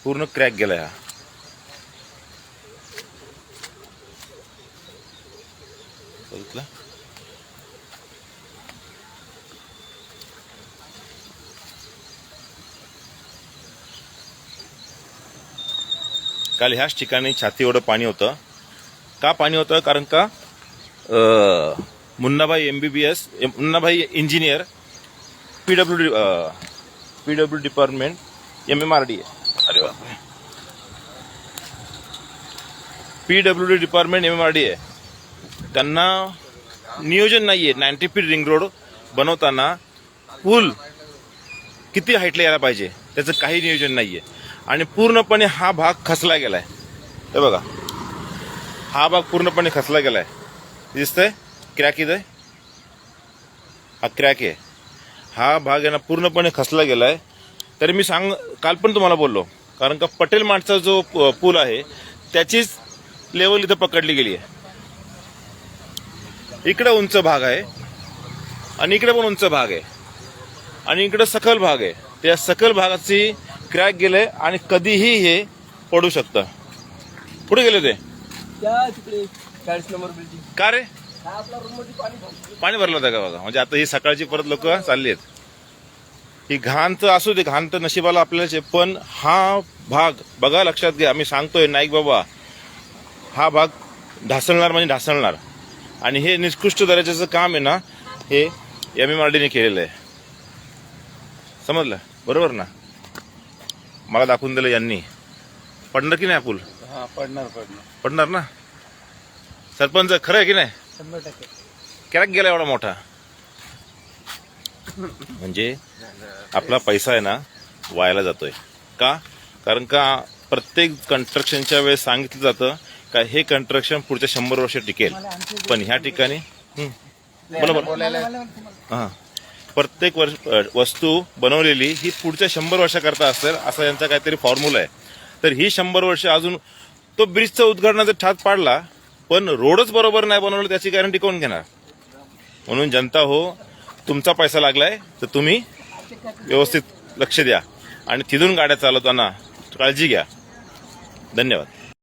पूर्ण क्रॅक गेलाय हा. बघितलं? काल ह्याच ठिकाणी छाती एवढं पाणी होतं. का पाणी होतं? कारण का Munnabhai MBBS, Munnabhai engineer, PW department, MMRDA, अरे बापरे, PWD डिपार्टमेंट MMRDA, त्यांना नियोजन नाहीये. 90 फीट रिंग रोड बनवताना पूल किती हाईटला यायला पाहिजे त्याचं काही नियोजन नाहीये. आणि पूर्णपणे हा भाग खचला गेलाय. हे बघा, हा भाग पूर्णपणे खचला गेलाय. दिसतंय क्रॅक इथं, हा क्रॅक आहे. हा भाग आहे ना पूर्णपणे खचला गेलाय. तरी मी काल पण तुम्हाला बोललो, कारण का पटेल माठचा जो पूल आहे त्याचीच लेवल इथं पकडली गेली आहे. इकडे उंच भाग आहे आणि इकडे पण उंच भाग आहे आणि इकडे सखल भाग आहे. त्या सखल भागाची क्रॅक गेले आणि कधीही हे पडू शकतं. कुठे गेले ते? तिकडे 40 नंबर बिल्डिंग. का रे? आपला रूम मध्ये पाणी भरलं होतं का? बघा, म्हणजे आता ही सकाळची परत लोक चालली आहेत. ही घाण तर असू दे, घाण तर नशिबाला आपल्यालाच आहे, पण हा भाग बघा, लक्षात घ्या. आम्ही सांगतोय नाईक बाबा, हा भाग ढासळणार म्हणजे ढासळणार. आणि हे निकृष्ट दर्जाचं काम आहे ना, हे MMRDने केलेलं आहे. समजलं? बरोबर ना? मला दाखवून दिलं यांनी. पडणार की नाही पूल? हा, पडणार. पडणार ना? सरपंच, खरं आहे की नाही? 100%. क्रॅक गेला एवढा मोठा. म्हणजे आपला पैसा आहे ना वायाला जातोय. का? कारण का प्रत्येक कन्स्ट्रक्शनच्या वेळेस सांगितलं जातं का हे कन्स्ट्रक्शन पुढच्या 100 वर्ष टिकेल. पण ह्या ठिकाणी हा, प्रत्येक वस्तू बनवलेली ही पुढच्या 100 वर्षाकरता असेल असा यांचा काहीतरी फॉर्म्युला आहे. तर ही 100 वर्ष अजून तो ब्रिजचा उद्घाटनाचा ठात पाडला, पण रोडच बरोबर नाही बनवलं त्याची गॅरंटी कोण घेणार? म्हणून जनता हो, तुमचा पैसा लागलाय तर तुम्ही व्यवस्थित लक्ष द्या आणि तिथून गाड्या चालवताना काळजी घ्या. धन्यवाद.